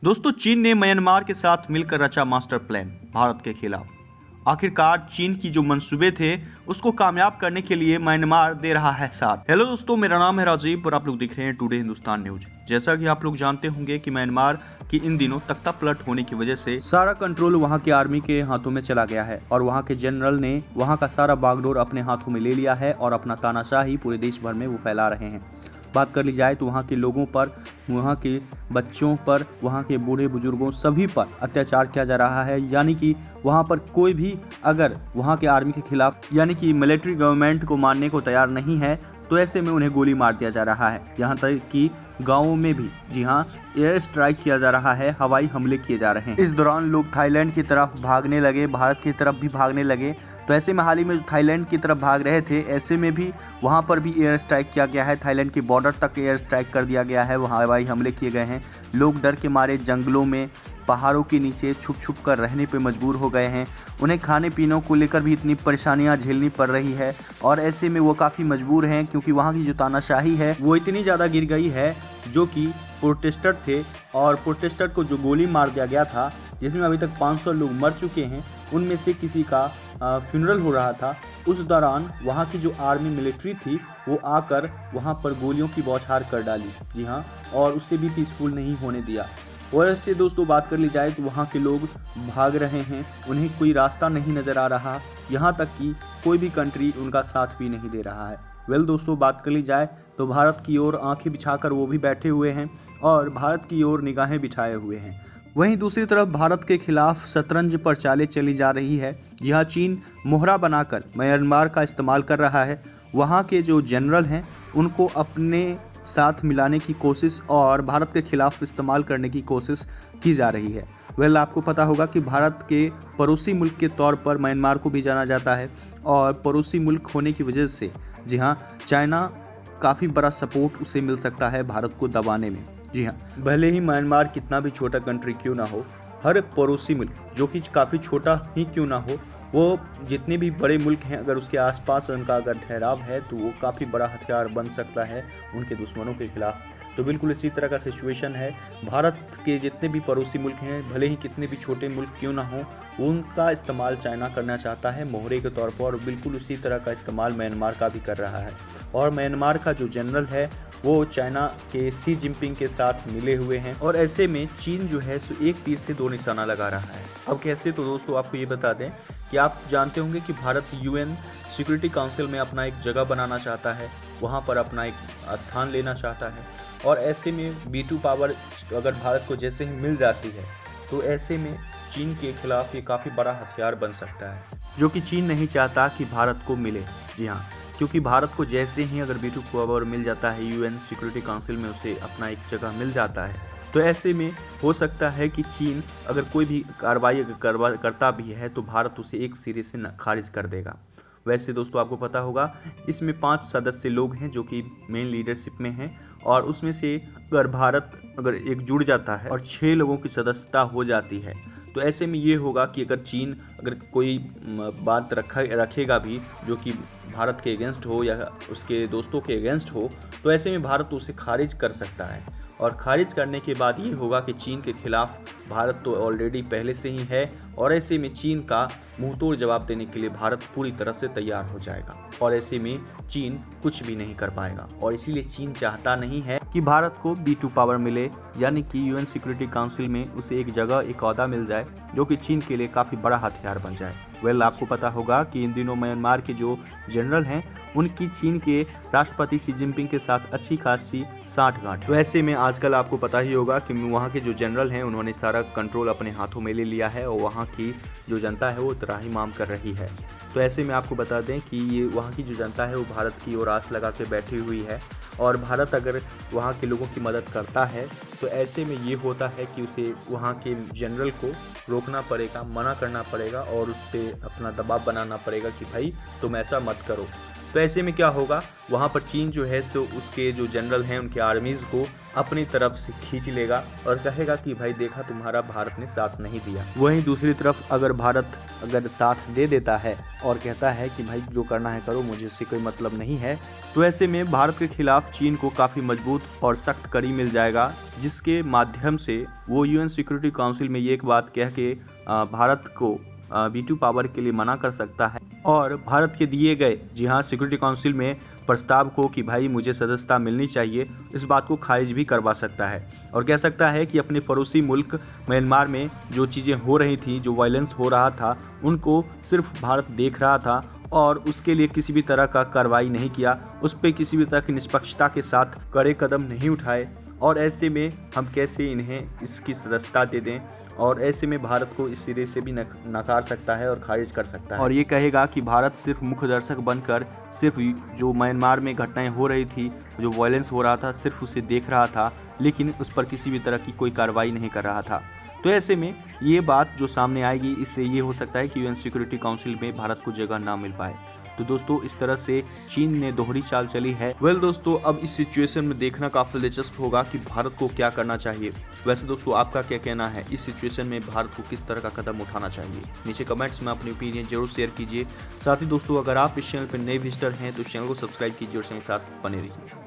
दोस्तों, चीन ने म्यांमार के साथ मिलकर रचा मास्टर प्लान भारत के खिलाफ। आखिरकार चीन की जो मंसूबे थे उसको कामयाब करने के लिए म्यांमार दे रहा है साथ। हेलो दोस्तों, मेरा नाम है राजीव और आप लोग देख रहे हैं टुडे हिंदुस्तान न्यूज। जैसा कि आप लोग जानते होंगे कि म्यांमार की इन दिनों तख्ता पलट होने की वजह से सारा कंट्रोल वहां की आर्मी के हाथों में चला गया है और वहां के जनरल ने वहां का सारा बागडोर अपने हाथों में ले लिया है और अपना तानाशाही पूरे देश भर में वो फैला रहे हैं। बात कर ली जाए तो वहाँ के लोगों पर, वहाँ के बच्चों पर, वहाँ के बूढ़े बुजुर्गों सभी पर अत्याचार किया जा रहा है। यानी कि वहाँ पर कोई भी अगर वहाँ के आर्मी के खिलाफ यानी कि मिलिट्री गवर्नमेंट को मानने को तैयार नहीं है तो ऐसे में उन्हें गोली मार दिया जा रहा है। यहाँ तक कि गाँवों में भी, जी हाँ, एयर स्ट्राइक किया जा रहा है, हवाई हमले किए जा रहे हैं। इस दौरान लोग थाईलैंड की तरफ भागने लगे, भारत की तरफ भी भागने लगे। तो ऐसे में हाल ही में थाईलैंड की तरफ भाग रहे थे, ऐसे में भी वहां पर भी एयर स्ट्राइक किया गया है। थाईलैंड की बॉर्डर तक एयर स्ट्राइक कर दिया गया है, वहां हवाई हमले किए गए हैं। लोग डर के मारे जंगलों में, पहाड़ों के नीचे छुप छुप कर रहने पे मजबूर हो गए हैं। उन्हें खाने पीने को लेकर भी इतनी परेशानियां झेलनी पड़ रही है और ऐसे में वो काफ़ी मजबूर हैं क्योंकि वहाँ की जो तानाशाही है वो इतनी ज़्यादा गिर गई है। जो कि प्रोटेस्टर थे और प्रोटेस्टर को जो गोली मार दिया गया था, जिसमें अभी तक 500 लोग मर चुके हैं, उनमें से किसी का फ्यूनरल हो रहा था। उस दौरान वहाँ की जो आर्मी मिलिट्री थी वो आकर वहाँ पर गोलियों की बौछार कर डाली, जी हाँ, और उससे भी पीसफुल नहीं होने दिया। और ऐसे दोस्तों बात कर ली जाए तो वहाँ के लोग भाग रहे हैं, उन्हें कोई रास्ता नहीं नज़र आ रहा, यहाँ तक कि कोई भी कंट्री उनका साथ भी नहीं दे रहा है। दोस्तों बात कर ली जाए तो भारत की ओर आंखें बिछाकर वो भी बैठे हुए हैं और भारत की ओर निगाहें बिछाए हुए हैं। वहीं दूसरी तरफ भारत के खिलाफ शतरंज पर चालें चली जा रही है। जहां चीन मोहरा बनाकर म्यांमार का इस्तेमाल कर रहा है, वहां के जो जनरल हैं उनको अपने साथ मिलाने की कोशिश और भारत के खिलाफ इस्तेमाल करने की कोशिश की जा रही है। आपको पता होगा कि भारत के पड़ोसी मुल्क के तौर पर म्यांमार को भी जाना जाता है और पड़ोसी मुल्क होने की वजह से, जी हाँ, चाइना काफ़ी बड़ा सपोर्ट उसे मिल सकता है भारत को दबाने में। जी हाँ, भले ही म्यांमार कितना भी छोटा कंट्री क्यों ना हो, हर पड़ोसी मुल्क जो कि काफ़ी छोटा ही क्यों ना हो, वो जितने भी बड़े मुल्क हैं अगर उसके आसपास उनका अगर ठहराव है तो वो काफ़ी बड़ा हथियार बन सकता है उनके दुश्मनों के खिलाफ। तो बिल्कुल इसी तरह का सिचुएशन है। भारत के जितने भी पड़ोसी मुल्क हैं, भले ही कितने भी छोटे मुल्क क्यों ना हो, उनका इस्तेमाल चाइना करना चाहता है मोहरे के तौर पर और बिल्कुल उसी तरह का इस्तेमाल म्यांमार का भी कर रहा है। और म्यांमार का जो जनरल है वो चाइना के शी जिनपिंग के साथ मिले हुए हैं और ऐसे में चीन जो है सो एक तीर से दो निशाना लगा रहा है। अब कैसे, तो दोस्तों आपको ये बता दें कि आप जानते होंगे कि भारत यूएन सिक्योरिटी काउंसिल में अपना एक जगह बनाना चाहता है, वहाँ पर अपना एक स्थान लेना चाहता है और ऐसे में B2 पावर अगर भारत को जैसे ही मिल जाती है तो ऐसे में चीन के खिलाफ ये काफ़ी बड़ा हथियार बन सकता है, जो कि चीन नहीं चाहता कि भारत को मिले। जी हाँ, क्योंकि भारत को जैसे ही अगर B2 पावर मिल जाता है, यूएन सिक्योरिटी काउंसिल में उसे अपना एक जगह मिल जाता है, तो ऐसे में हो सकता है कि चीन अगर कोई भी कार्रवाई करता भी है तो भारत उसे एक सिरे से खारिज कर देगा। वैसे दोस्तों आपको पता होगा इसमें 5 सदस्य लोग हैं जो कि मेन लीडरशिप में हैं और उसमें से अगर भारत अगर एक जुड़ जाता है और 6 लोगों की सदस्यता हो जाती है तो ऐसे में ये होगा कि अगर चीन अगर कोई बात रखेगा भी जो कि भारत के अगेंस्ट हो या उसके दोस्तों के अगेंस्ट हो, तो ऐसे में भारत उसे खारिज कर सकता है और खारिज करने के बाद ये होगा कि चीन के खिलाफ भारत तो ऑलरेडी पहले से ही है और ऐसे में चीन का मुंहतोड़ जवाब देने के लिए भारत पूरी तरह से तैयार हो जाएगा और ऐसे में चीन कुछ भी नहीं कर पाएगा। और इसीलिए चीन चाहता नहीं है कि भारत को B2 पावर मिले, यानी कि यूएन सिक्योरिटी काउंसिल में उसे एक जगह, एक ओहदा मिल जाए जो कि चीन के लिए काफ़ी बड़ा हथियार बन जाए। आपको पता होगा कि इन दिनों म्यांमार के जो जनरल हैं उनकी चीन के राष्ट्रपति शी जिनपिंग के साथ अच्छी खासी साठगांठ है। तो ऐसे में आजकल आपको पता ही होगा कि वहाँ के जो जनरल हैं उन्होंने सारा कंट्रोल अपने हाथों में ले लिया है और वहाँ की जो जनता है वो त्राहिमाम कर रही है। तो ऐसे में आपको बता दें कि ये वहाँ की जो जनता है वो भारत की ओर आस लगा के बैठी हुई है और भारत अगर वहाँ के लोगों की मदद करता है तो ऐसे में ये होता है कि उसे वहाँ के जनरल को रोकना पड़ेगा, मना करना पड़ेगा और उस पर अपना दबाव बनाना पड़ेगा कि भाई तुम ऐसा मत करो। तो ऐसे में क्या होगा, वहाँ पर चीन जो है सो उसके जो जनरल हैं उनके आर्मीज़ को अपनी तरफ से खींच लेगा और कहेगा कि भाई देखा तुम्हारा भारत ने साथ नहीं दिया। वहीं दूसरी तरफ अगर भारत साथ दे देता है और कहता है कि भाई जो करना है करो, मुझे इससे कोई मतलब नहीं है, तो ऐसे में भारत के खिलाफ चीन को काफ़ी मजबूत और सख्त कड़ी मिल जाएगा, जिसके माध्यम से वो यूएन सिक्योरिटी काउंसिल में ये एक बात कह के भारत को वीटो पावर के लिए मना कर सकता है और भारत के दिए गए, जी हाँ, सिक्योरिटी काउंसिल में प्रस्ताव को कि भाई मुझे सदस्यता मिलनी चाहिए, इस बात को खारिज भी करवा सकता है और कह सकता है कि अपने पड़ोसी मुल्क म्यांमार में जो चीज़ें हो रही थी, जो वायलेंस हो रहा था, उनको सिर्फ भारत देख रहा था और उसके लिए किसी भी तरह का कार्रवाई नहीं किया, उस पर किसी भी तरह की निष्पक्षता के साथ कड़े कदम नहीं उठाए और ऐसे में हम कैसे इन्हें इसकी सदस्यता दे दें और ऐसे में भारत को इस सिरे से भी नकार सकता है और खारिज कर सकता है और ये कहेगा कि भारत सिर्फ मुख्य दर्शक बनकर सिर्फ जो म्यांमार में घटनाएं हो रही थी, जो वायलेंस हो रहा था, सिर्फ उसे देख रहा था, लेकिन उस पर किसी भी तरह की कोई कार्रवाई नहीं कर रहा था। तो ऐसे में ये बात जो सामने आएगी, इससे ये हो सकता है कि यूएन सिक्योरिटी काउंसिल में भारत को जगह ना मिल पाए। तो दोस्तों इस तरह से चीन ने दोहरी चाल चली है। दोस्तों अब इस सिचुएशन में देखना काफी दिलचस्प होगा कि भारत को क्या करना चाहिए। वैसे दोस्तों आपका क्या कहना है, इस सिचुएशन में भारत को किस तरह का कदम उठाना चाहिए? नीचे कमेंट्स में अपनी ओपिनियन जरूर शेयर कीजिए। साथ ही दोस्तों अगर आप इस चैनल पर नए विजिटर हैं तो चैनल को सब्सक्राइब कीजिए और साथ बने रहिए।